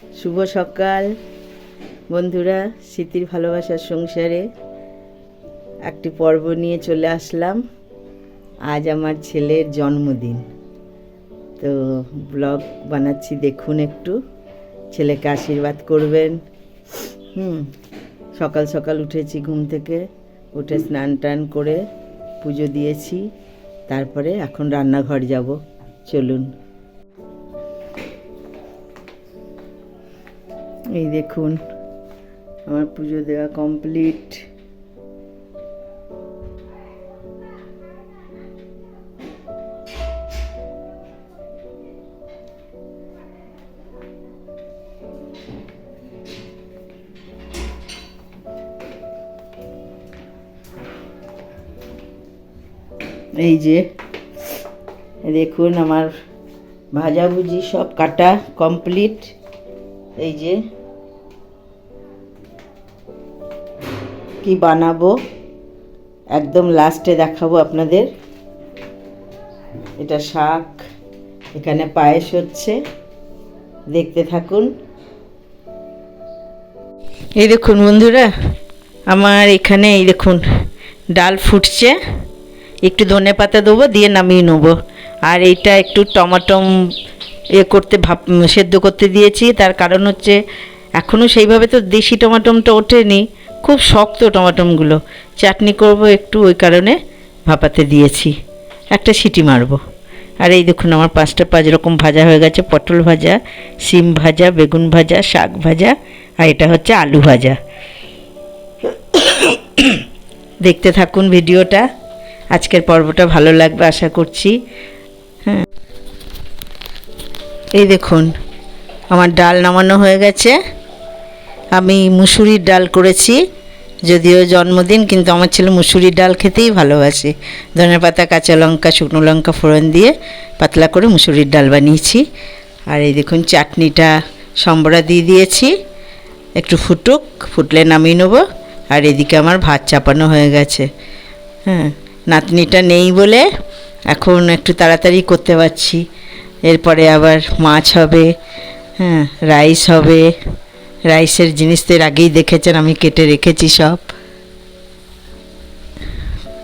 শুভ সকাল বন্ধুরা, স্মৃতির ভালোবাসার সংসারে একটি পর্ব নিয়ে চলে আসলাম। আজ আমার ছেলের জন্মদিন, তো ব্লগ বানাচ্ছি, দেখুন একটু। ছেলেকে আশীর্বাদ করবেন। সকাল সকাল উঠেছি, ঘুম থেকে উঠে স্নান টান করে পুজো দিয়েছি, তারপরে এখন রান্নাঘর যাব। চলুন। এই দেখুন, আমার পুজো দেওয়া কমপ্লিট। এই যে দেখুন, আমার ভাজাভুজি সব কাটা কমপ্লিট। এই যে কি বানাবো একদম লাস্টে দেখাবো আপনাদের। এটা শাক, এখানে পায়েস হচ্ছে, দেখতে থাকুন। এই দেখুন বন্ধুরা, আমার এখানে এই দেখুন ডাল ফুটছে, একটু ধনে পাতা দেবো, দিয়ে নামিয়ে নেবো। আর এইটা একটু টমাটম সেদ্ধ করতে দিয়েছি। তার কারণ হচ্ছে এখনও সেইভাবে তো দেশি টমাটমটা ওঠেনি, খুব শক্ত টমাটমগুলো। চাটনি করব একটু, ওই কারণে ভাপাতে দিয়েছি, একটা সিটি মারবো। আর এই দেখুন, আমার 5 রকম ভাজা হয়ে গেছে। পটল ভাজা, সিম ভাজা, বেগুন ভাজা, শাক ভাজা, আর এটা হচ্ছে আলু ভাজা। দেখতে থাকুন ভিডিওটা, আজকের পর্বটা ভালো লাগবে আশা করছি। হ্যাঁ, এই দেখুন আমার ডাল নামানো হয়ে গেছে। আমি মুসুরির ডাল করেছি, যদিও জন্মদিন, কিন্তু আমার ছেলে মুসুরির ডাল খেতেই ভালোবাসে। ধনেপাতা, কাঁচা লঙ্কা, শুকনো লঙ্কা ফোড়ন দিয়ে পাতলা করে মুসুরির ডাল বানিয়েছি। আর এই দেখুন চাটনিটা সম্বরা দিয়ে দিয়েছি, একটু ফুটুক, ফুটলে নামিয়ে নেবো। আর এদিকে আমার ভাত চাপানো হয়ে গেছে। হ্যাঁ, নাতনিটা নেই বলে এখন একটু তাড়াতাড়ি করতে পারছি। এরপরে আবার মাছ হবে, হ্যাঁ, রাইস হবে। রাইসের জিনিস তো এর আগেই দেখেছেন, আমি কেটে রেখেছি সব।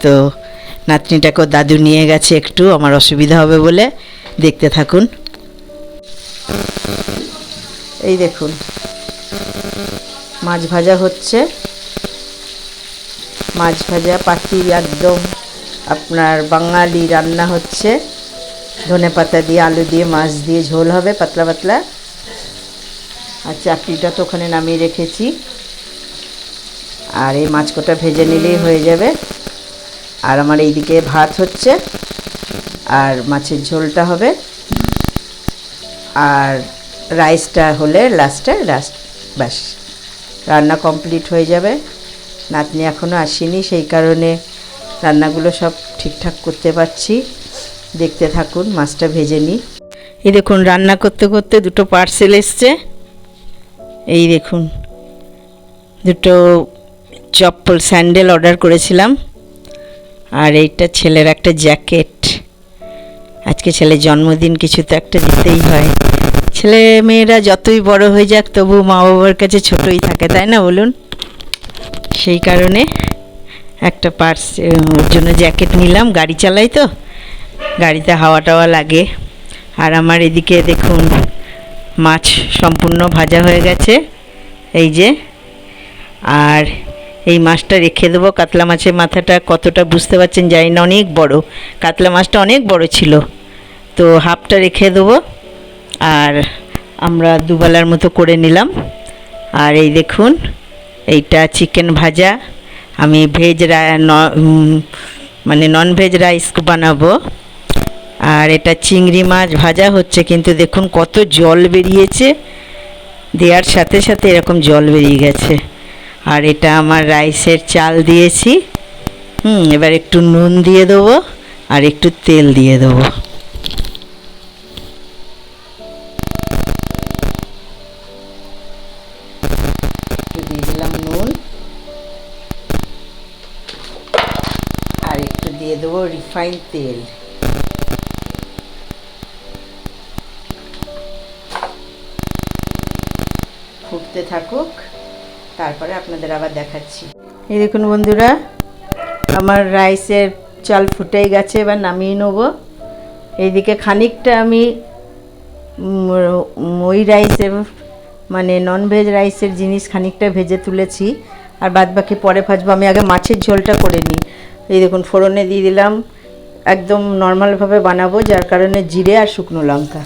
তো নাতনিটাকেও দাদু নিয়ে গেছে, একটু আমার অসুবিধা হবে বলে। দেখতে থাকুন। এই দেখুন মাছ ভাজা হচ্ছে, মাছ ভাজা পাতি একদম আপনার বাঙালি রান্না হচ্ছে। ধনেপাতা দিয়ে, আলু দিয়ে, মাছ দিয়ে ঝোল হবে পাতলা পাতলা। আর চাটনিটা তো ওখানে নামিয়ে রেখেছি। আর এই মাছ কটা ভেজে নিলেই হয়ে যাবে। আর আমার এইদিকে ভাত হচ্ছে, আর মাছের ঝোলটা হবে, আর রাইসটা হলে লাস্ট ব্যাস রান্না কমপ্লিট হয়ে যাবে। নাতনি এখনও আসেনি, সেই কারণে রান্নাগুলো সব ঠিকঠাক করতে পারছি। দেখতে থাকুন, মাছটা ভেজে নিই। এই দেখুন, রান্না করতে করতে দুটো পার্সেল এসছে। এই দেখুন, দুটো চপ্পল স্যান্ডেল অর্ডার করেছিলাম। আর এইটা ছেলের একটা জ্যাকেট। আজকে ছেলের জন্মদিন, কিছু তো একটা দিতেই হয়। ছেলে মেয়েরা যতই বড় হয়ে যাক, তবু মা বাবার কাছে ছোটই থাকে, তাই না বলুন? সেই কারণে একটা ওর জন্য জ্যাকেট নিলাম। গাড়ি চালাই তো, গাড়িতে হাওয়া টাওয়া লাগে। আর আমার এদিকে দেখুন মাছ সম্পূর্ণ ভাজা হয়ে গেছে, এই যে। আর এই মাছটা রেখে দেবো। কাতলা মাছের মাথাটা কতটা বুঝতে পারছেন জানি না, অনেক বড়। কাতলা মাছটা অনেক বড় ছিল, তো হাফটা রেখে দেবো। আর আমরা দুবেলার মতো করে নিলাম। আর এই দেখুন, এইটা চিকেন ভাজা। আমি মানে ননভেজ রাইস বানাবো। আর এটা চিংড়ি মাছ ভাজা হচ্ছে, কিন্তু দেখুন কত জল বেরিয়েছে, দেওয়ার সাথে সাথে এরকম জল বেরিয়ে গেছে। আর এটা আমার রাইসের চাল দিয়েছি। এবার একটু নুন দিয়ে দেবো, আর একটু তেল দিয়ে দেবো। একটু দিয়ে দিলাম নুন, আর একটু দিয়ে দেবো রিফাইন তেল। ফুটতে থাকুক, তারপরে আপনাদের আবার দেখাচ্ছি। এই দেখুন বন্ধুরা, আমার রাইসের চাল ফুটেই গেছে, এবার নামিয়ে নেব। এইদিকে খানিকটা আমি ওই রাইসের মানে ননভেজ রাইসের জিনিস খানিকটা ভেজে তুলেছি, আর বাদবাকি পরে ভাজবো। আমি আগে মাছের ঝোলটা করে নিই। এই দেখুন ফোড়নে দিয়ে দিলাম, একদম নর্মালভাবে বানাবো, যার কারণে জিরে আর শুকনো লঙ্কা।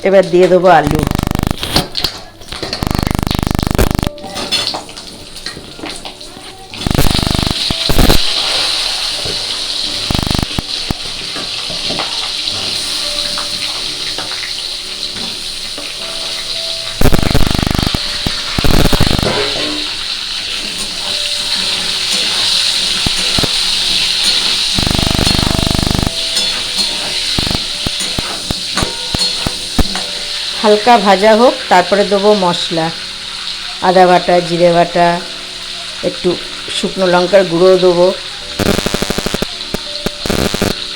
এবার দিয়ে দেবো আলু। হালকা ভাজা হোক, তারপরে দেবো মশলা, আদা বাটা, জিরে বাটা, একটু শুকনো লঙ্কার গুঁড়ো দেবো।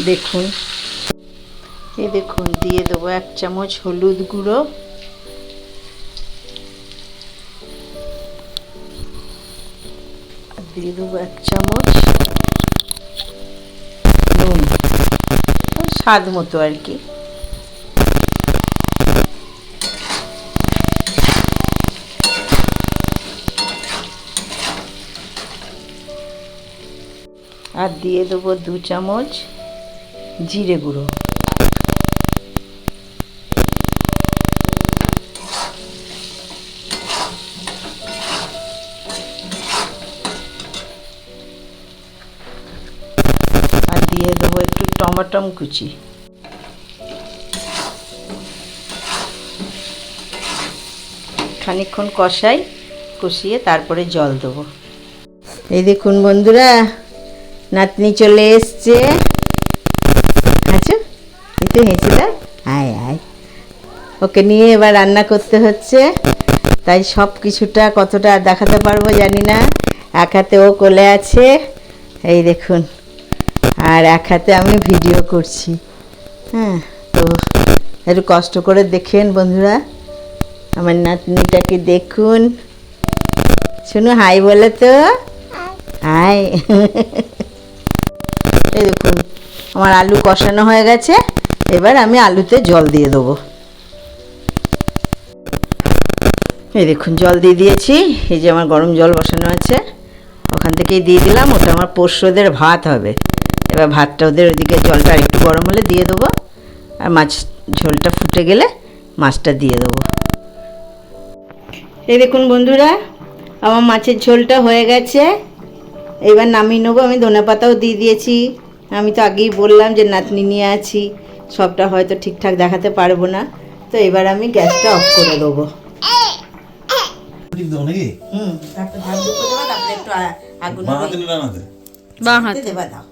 দেখুন, এই দেখুন দিয়ে দেবো 1 চামচ হলুদ গুঁড়ো, আর দিয়ে দেবো 1 চামচ নুন, স্বাদ মতো আর কি। আর দিয়ে দেবো 2 চামচ জিরে গুঁড়ো। আর দিয়ে দেবো একটু টমেটো কুচি। খানিকক্ষণ কষিয়ে তারপরে জল দেবো। এই দেখুন বন্ধুরা, নাতনি চলে এসছে। আচ্ছা একটু হেঁচে দাও, আয় আয়। ওকে নিয়ে এবার রান্না করতে হচ্ছে, তাই সব কিছুটা কতটা দেখাতে পারবো জানি না। এক হাতে ও কোলে আছে, এই দেখুন, আর এক হাতে আমি ভিডিও করছি। হ্যাঁ, তো একটু কষ্ট করে দেখেন বন্ধুরা, আমার নাতনিটাকে দেখুন। শুনো, হাই বলে তো, হাই। এই দেখুন আমার আলু কষানো হয়ে গেছে, এবার আমি আলুতে জল দিয়ে দেবো। এই দেখুন জল দিয়ে দিয়েছি, এই যে আমার গরম জল বসানো আছে, ওখান থেকেই দিয়ে দিলাম। ওটা আমার পোষ্যদের ভাত হবে। এবার ভাতটা ওদের ওইদিকে জলটা আর একটু গরম হলে দিয়ে দেবো, আর মাছ ঝোলটা ফুটে গেলে মাছটা দিয়ে দেবো। এই দেখুন বন্ধুরা, আমার মাছের ঝোলটা হয়ে গেছে, এবার নামিয়ে নেবো। আমি ধনেপাতাও দিয়ে দিয়েছি। আমি তো আগেই বললাম যে নাতনি নিয়ে আছি, সবটা হয়তো ঠিকঠাক দেখাতে পারবো না, তো এবার আমি গ্যাসটা অফ করে দেবো। তারপরে ধান দুটো দেবো, তারপরে একটু আগুন বাঁ হাতে দেবা দাও।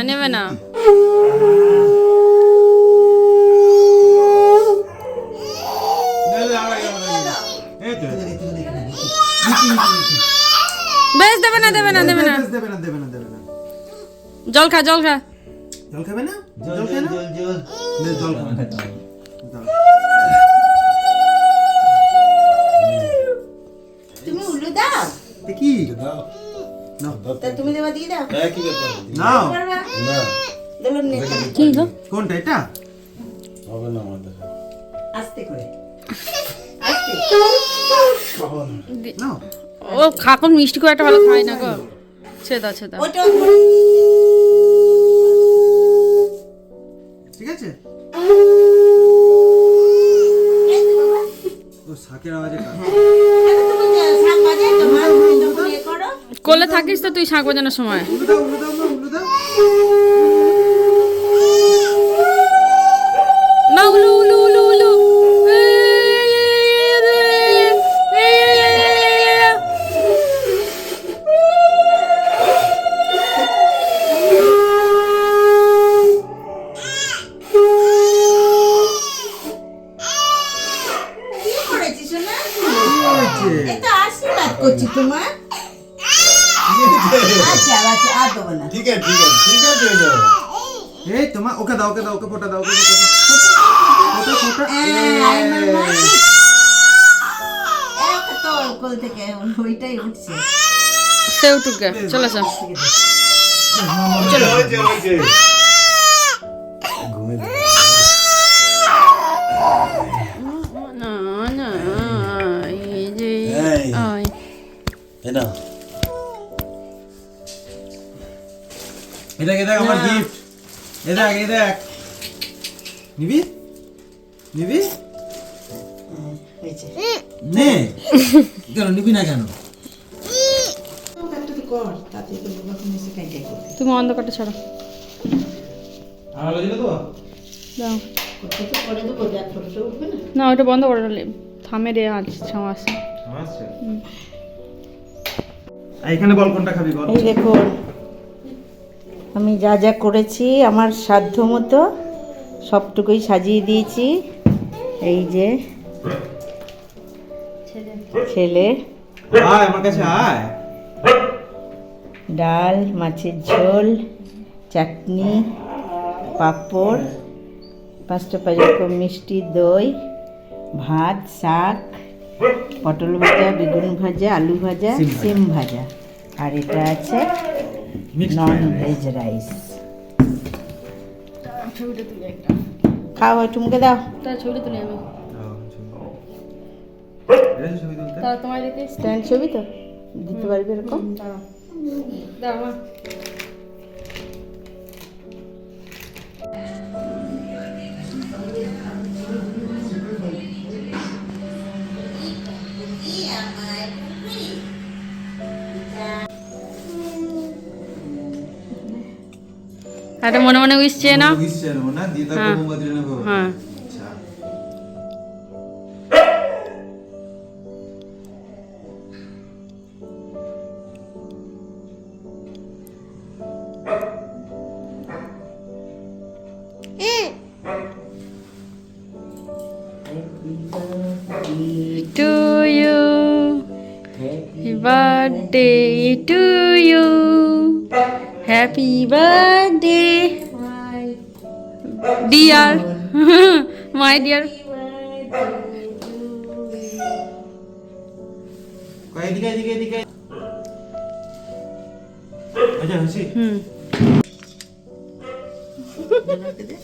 নেবে না। বেশ দেবে না। জল খা। জল খাবে না? জল খাবে না? জল খাবে। তুমি উল্লু দাও। কি? তুমি দেবা দিয়ে দাও। কি ব্যাপার? নাও। না। দলন নে। কি গো? কোনটা এটা? হবে না আমাদের। আস্তে করে। আস্তে। নাও। ও খাকন মিষ্টি করে একটা ভালো খায় না গো। ছেদা। ওটা ঠিক আছে? ও শাকের আওয়াজে কাজ। শাক বাজে তোমার কোলে থাকিস তো তুই শাঁখ বাজানোর সময়। উলু দাও উলু দাও মা, উলু দাও। না উলু উলু উলু উলু এটা আশীর্বাদ করছি তোমার। আচ্ছা আচ্ছা আর দেবো না। ঠিক আছে ঠিক আছে ঠিক আছে এলো। এই তোমার ওকে দাও ওকে দাও ওকে ফোটা দাও ওকে ফোটা দাও। ফোটা ফোটা একটা তো কোল থেকে ওইটাই উঠছে। সেও টুকে চলে আসো। হয়েছে হয়েছে। ঘুমে না না এই যে এই। আয় এনো এটা দেখ আমার গিফট। এই দেখ নিবি নিবি হয়েছে। নে কেন নিবি না কেন? একটা তো কর তাতে তো বাবা তুমি এসে কাইটাই করবে। তুমি অন্ধকারটা ছাড়ো আমার দিলে তো দাও। করতে তো করে দেবো, দেখ ফটোটা উঠবে না। না ওটা বন্ধ করে দিলে থামে রে আজ ছাওয়া আছে। আসছে এখানে বল কোনটা খাবি বল। এই দেখুন আমি যা যা করেছি আমার সাধ্য মতো সবটুকুই সাজিয়ে দিয়েছি। এই যে ছেলে, আয় আমার কাছে আয়। ডাল, মাছের ঝোল, চাটনি, পাঁপড়, 5 রকম মিষ্টি, দই, ভাত, শাক, পটল ভাজা, বেগুন ভাজা, আলু ভাজা, সিম ভাজা। সিম ভাজা, আর এটা আছে Mixed নন fried ভেজ রাইস। খাও একটু মুখে দাও। তার ছবি তুলে আমি ছবি তুলতে তারা তোমায় দেখে স্ট্যান্ড ছবি তো দিতে পারবে এরকম। দাও মা। একটা মনে মনে উইশ চেয়ে নাও। বুঝছে না দিয়ে তারপর হ্যাঁ। মোমবাতি নেবো। হ্যাঁ আচ্ছা to you, happy birthday to you, happy birthday, dear, my dear. এদিকে এদিকে এদিকে আচ্ছা খুশি হুম জানাতে দে।